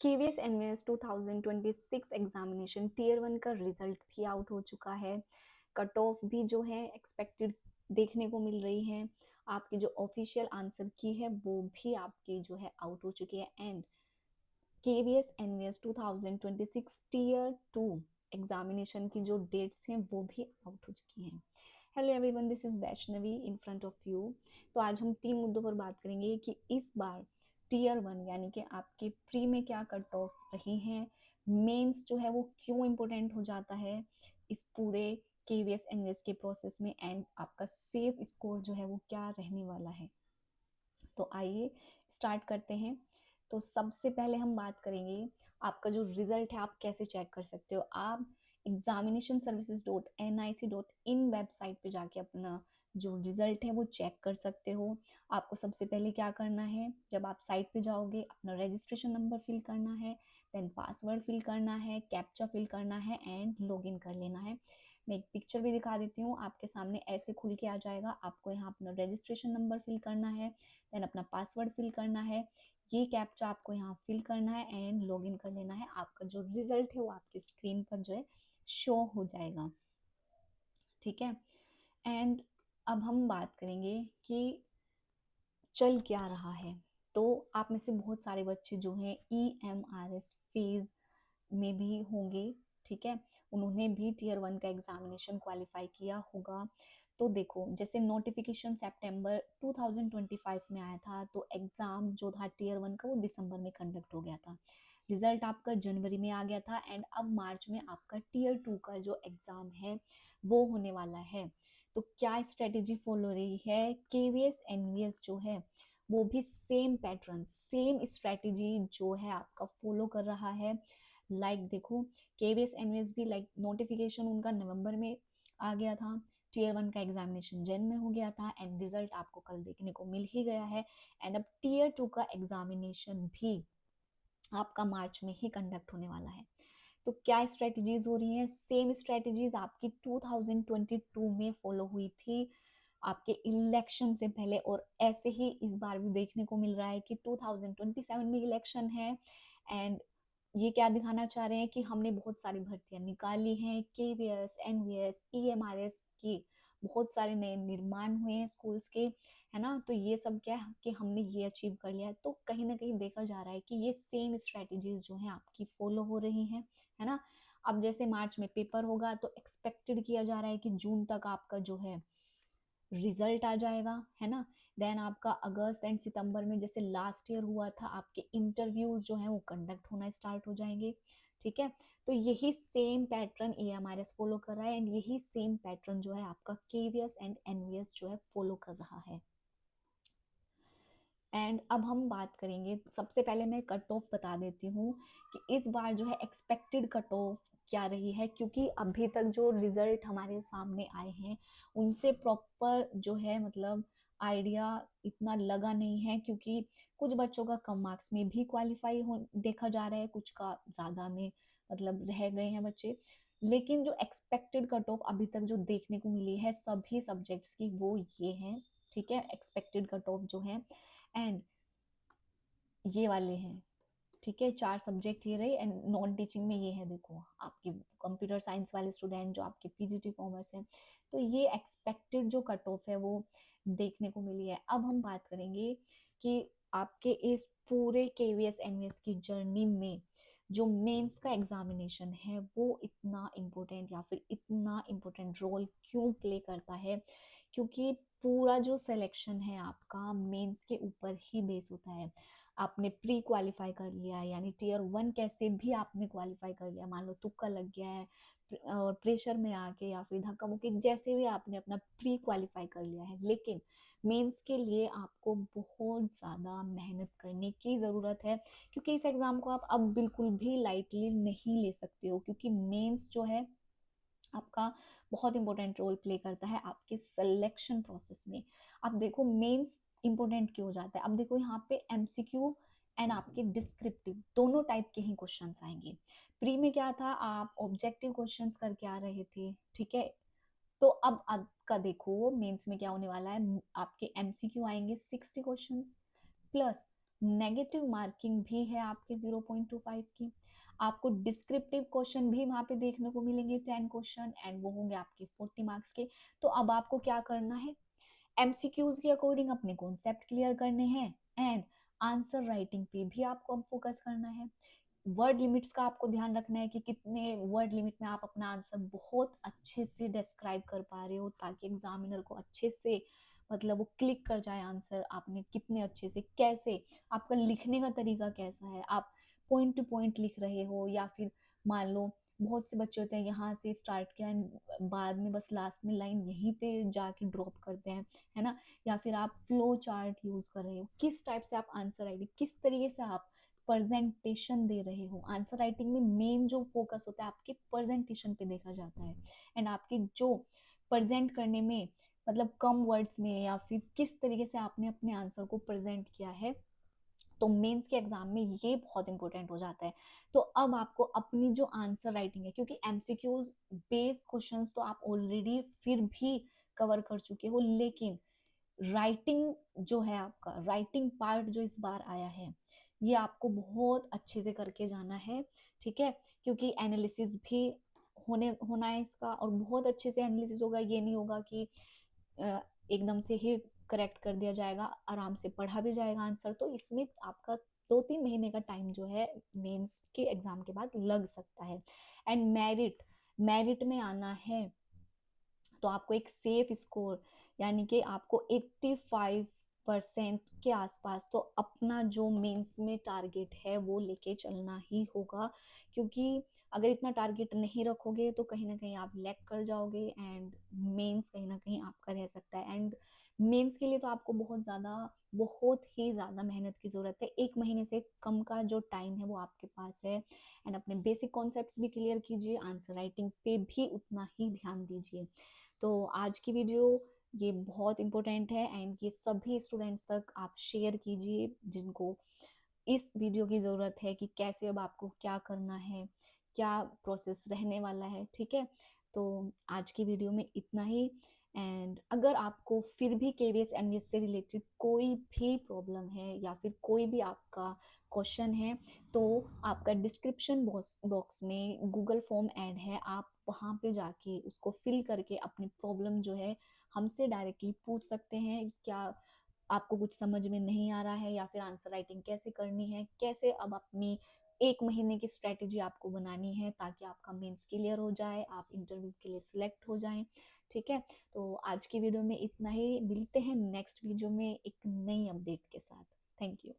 KVS NVS 2026 examination tier 1 का result भी out हो चुका है। कट ऑफ भी जो है एक्सपेक्टेड देखने को मिल रही है। आपकी जो ऑफिशियल आंसर की है वो भी आपकी जो है आउट हो चुकी है। And KVS NVS 2026 tier 2 examination की जो डेट्स हैं वो भी आउट हो चुकी हैं। Hello everyone, this is Vaishnavi in front of you. तो आज हम 3 मुद्दों पर बात करेंगे कि इस बार टीयर 1 यानी कि आपके प्री में क्या कट ऑफ रही हैं, मेंस जो है वो क्यों इम्पोर्टेंट हो जाता है इस पूरे केवीएस एनवीएस के प्रोसेस में, एंड आपका सेफ स्कोर जो है वो क्या रहने वाला है। तो आइए स्टार्ट करते हैं। तो सबसे पहले हम बात करेंगे आपका जो रिजल्ट है आप कैसे चेक कर सकते हो। आप examinationservices.nic.in वेबसाइट पे जाके अपना जो रिजल्ट है वो चेक कर सकते हो। आपको सबसे पहले क्या करना है, जब आप साइट पे जाओगे अपना रजिस्ट्रेशन नंबर फिल करना है, देन पासवर्ड फिल करना है, कैप्चा फिल करना है एंड लॉगिन कर लेना है। मैं एक पिक्चर भी दिखा देती हूँ, आपके सामने ऐसे खुल के आ जाएगा। आपको यहाँ अपना रजिस्ट्रेशन नंबर फिल करना है, देन अपना पासवर्ड फिल करना है, ये कैप्चा आपको यहाँ फिल करना है एंड लॉगिन कर लेना है। आपका जो रिजल्ट है वो आपकी स्क्रीन पर जो है शो हो जाएगा। ठीक है। एंड अब हम बात करेंगे कि चल क्या रहा है। तो आप में से बहुत सारे बच्चे जो हैं EMRS फेज में भी होंगे। ठीक है, उन्होंने भी टीयर 1 का एग्जामिनेशन क्वालिफाई किया होगा। तो देखो, जैसे नोटिफिकेशन सितंबर 2025 में आया था, तो एग्जाम जो था टीयर 1 का वो दिसंबर में कंडक्ट हो गया था। रिजल्ट आपका जनवरी में आ गया था एंड अब मार्च में आपका टीयर 2 का जो एग्जाम है वो होने वाला है। तो क्या स्ट्रेटेजी फॉलो रही है केवीएस एनवीएस जो है वो भी सेम पैटर्न सेम स्ट्रेटेजी जो है आपका फॉलो कर रहा है। देखो, केवीएस एनवीएस भी नोटिफिकेशन उनका नवंबर में आ गया था, टीयर 1 का एग्जामिनेशन जन में हो गया था एंड रिजल्ट आपको कल देखने को मिल ही गया है। एंड अब टीयर 2 का एग्जामिनेशन भी आपका मार्च में ही कंडक्ट होने वाला है। तो क्या स्ट्रेटजीज हो रही हैं, सेम स्ट्रेटजीज आपकी 2022 में फॉलो हुई थी आपके इलेक्शन से पहले, और ऐसे ही इस बार भी देखने को मिल रहा है कि 2027 में इलेक्शन है एंड ये क्या दिखाना चाह रहे हैं कि हमने बहुत सारी भर्तियां निकाली हैं, केवीएस एनवीएस ईएमआरएस की बहुत सारे नए निर्माण हुए हैं स्कूल्स के, है ना। तो ये सब क्या है कि हमने ये अचीव कर लिया है। तो कहीं ना कहीं देखा जा रहा है कि ये सेम स्ट्रेटजीज जो है आपकी फॉलो हो रही हैं, है ना। अब जैसे मार्च में पेपर होगा तो एक्सपेक्टेड किया जा रहा है कि जून तक आपका जो है रिजल्ट आ जाएगा, है ना। देन आपका अगस्त एंड सितंबर में जैसे लास्ट ईयर हुआ था आपके इंटरव्यूज जो है वो कंडक्ट होना स्टार्ट हो जाएंगे। ठीक है, तो यही सेम पैटर्न EMRS फॉलो कर रहा है एंड यही सेम पैटर्न जो है आपका केवीएस एंड एनवीएस जो है फॉलो कर रहा है। एंड अब हम बात करेंगे, सबसे पहले मैं कट ऑफ बता देती हूँ कि इस बार जो है एक्सपेक्टेड कट ऑफ क्या रही है, क्योंकि अभी तक जो रिजल्ट हमारे सामने आए हैं उनसे प्रॉपर जो है मतलब आइडिया इतना लगा नहीं है, क्योंकि कुछ बच्चों का कम मार्क्स में भी क्वालिफाई हो देखा जा रहा है, कुछ का ज़्यादा में मतलब रह गए हैं बच्चे। लेकिन जो एक्सपेक्टेड कट ऑफ अभी तक जो देखने को मिली है सभी सब्जेक्ट्स की वो ये है। ठीक है, एक्सपेक्टेड कट ऑफ जो है एंड ये वाले हैं। ठीक है, 4 सब्जेक्ट ये रहे एंड नॉन टीचिंग में ये है, देखो आपकी कंप्यूटर साइंस वाले स्टूडेंट जो आपके पीजीटी कॉमर्स है, तो ये एक्सपेक्टेड जो कट ऑफ है वो देखने को मिली है। अब हम बात करेंगे कि आपके इस पूरे केवीएस एनवीएस की जर्नी में जो मेंस का एग्जामिनेशन है वो इतना इम्पोर्टेंट या फिर इतना इम्पोर्टेंट रोल क्यों प्ले करता है, क्योंकि पूरा जो सिलेक्शन है आपका मेंस के ऊपर ही बेस होता है। आपने प्री क्वालिफाई कर लिया है यानी टीयर 1 कैसे भी आपने क्वालिफाई कर लिया, मान लो तुक्का लग गया है और प्रेशर में आके या फिर धक्का मुक्की जैसे भी आपने अपना प्री क्वालिफाई कर लिया है, लेकिन मेंस के लिए आपको बहुत ज़्यादा मेहनत करने की ज़रूरत है, क्योंकि इस एग्ज़ाम को आप अब बिल्कुल भी लाइटली नहीं ले सकते हो, क्योंकि मेंस जो है आपका बहुत इंपॉर्टेंट रोल प्ले करता है आपके सिलेक्शन प्रोसेस में। अब देखो मेंस इंपॉर्टेंट क्यों हो जाता है, अब देखो यहाँ पे MCQ एंड आपके डिस्क्रिप्टिव दोनों टाइप के ही क्वेश्चंस आएंगे। प्री में क्या था, आप ऑब्जेक्टिव क्वेश्चंस करके आ रहे थे, ठीक है। तो अब आपका देखो मेंस में क्या होने वाला है, आपके MCQ आएंगे 60 क्वेश्चंस प्लस नेगेटिव मार्किंग भी है आपके 0.25 की। आपको डिस्क्रिप्टिव क्वेश्चन भी वहाँ पे देखने को मिलेंगे 10 क्वेश्चन, एंड वो होंगे आपके 40 मार्क्स के। तो अब आपको क्या करना है, एमसीक्यूज के अकॉर्डिंग अपने कॉन्सेप्ट क्लियर करने हैं, एंड आंसर राइटिंग पे भी आपको अब फोकस करना है। वर्ड लिमिट्स का आपको ध्यान रखना है कि कितने वर्ड लिमिट में आप अपना आंसर बहुत अच्छे से डिस्क्राइब कर पा रहे हो, ताकि एग्जामिनर को अच्छे से मतलब वो क्लिक कर जाए आंसर आपने कितने अच्छे से, कैसे आपका लिखने का तरीका कैसा है, आप पॉइंट टू पॉइंट लिख रहे हो, या फिर मान लो बहुत से बच्चे होते हैं यहाँ से स्टार्ट किया एंड बाद में बस लास्ट में लाइन यहीं पे जाके ड्रॉप करते हैं, है ना। या फिर आप फ्लो चार्ट यूज कर रहे हो, किस टाइप से आप आंसर राइटिंग, किस तरीके से आप प्रेजेंटेशन दे रहे हो। आंसर राइटिंग में मेन जो फोकस होता है आपके प्रेजेंटेशन पे देखा जाता है, एंड आपकी जो प्रेजेंट करने में मतलब कम वर्ड्स में या फिर किस तरीके से आपने अपने आंसर को प्रेजेंट किया है, तो मेंस के एग्जाम में ये बहुत इंपॉर्टेंट हो जाता है। तो अब आपको अपनी जो आंसर राइटिंग है, क्योंकि एमसीक्यूज बेस्ड क्वेश्चंस तो आप ऑलरेडी फिर भी कवर कर चुके हो, लेकिन राइटिंग जो है आपका राइटिंग पार्ट जो इस बार आया है, ये आपको बहुत अच्छे से करके जाना है, ठीक है। क्योंकि एनालिसिस भी होना है इसका, और बहुत अच्छे से एनालिसिस होगा, ये नहीं होगा कि एकदम से ही करेक्ट कर दिया जाएगा, आराम से पढ़ा भी जाएगा आंसर। तो इसमें आपका 2-3 महीने का टाइम जो है मेंस के एग्जाम के बाद लग सकता है। एंड मेरिट, मेरिट में आना है तो आपको एक सेफ स्कोर, यानी कि आपको 85% के आसपास तो अपना जो मेंस में टारगेट है वो लेके चलना ही होगा। क्योंकि अगर इतना टारगेट नहीं रखोगे तो कहीं ना कहीं आप लैग कर जाओगे, एंड मेंस कहीं ना कहीं आपका रह सकता है। एंड मेंस के लिए तो आपको बहुत ही ज़्यादा मेहनत की ज़रूरत है। 1 महीने से कम का जो टाइम है वो आपके पास है, एंड अपने बेसिक कॉन्सेप्ट्स भी क्लियर कीजिए, आंसर राइटिंग पे भी उतना ही ध्यान दीजिए। तो आज की वीडियो ये बहुत इंपॉर्टेंट है, एंड ये सभी स्टूडेंट्स तक आप शेयर कीजिए जिनको इस वीडियो की ज़रूरत है कि कैसे अब आपको क्या करना है, क्या प्रोसेस रहने वाला है, ठीक है। तो आज की वीडियो में इतना ही। एंड अगर आपको फिर भी केवीएस एमएस से रिलेटेड कोई भी प्रॉब्लम है या फिर कोई भी आपका क्वेश्चन है, तो आपका डिस्क्रिप्शन बॉक्स में गूगल फॉर्म ऐड है, आप वहाँ पे जाके उसको फिल करके अपनी प्रॉब्लम जो है हमसे डायरेक्टली पूछ सकते हैं। क्या आपको कुछ समझ में नहीं आ रहा है, या फिर आंसर राइटिंग कैसे करनी है, कैसे अब अपनी 1 महीने की स्ट्रेटेजी आपको बनानी है ताकि आपका मेंस क्लियर हो जाए, आप इंटरव्यू के लिए सिलेक्ट हो जाएं, ठीक है। तो आज की वीडियो में इतना ही, मिलते हैं नेक्स्ट वीडियो में एक नई अपडेट के साथ। Thank you.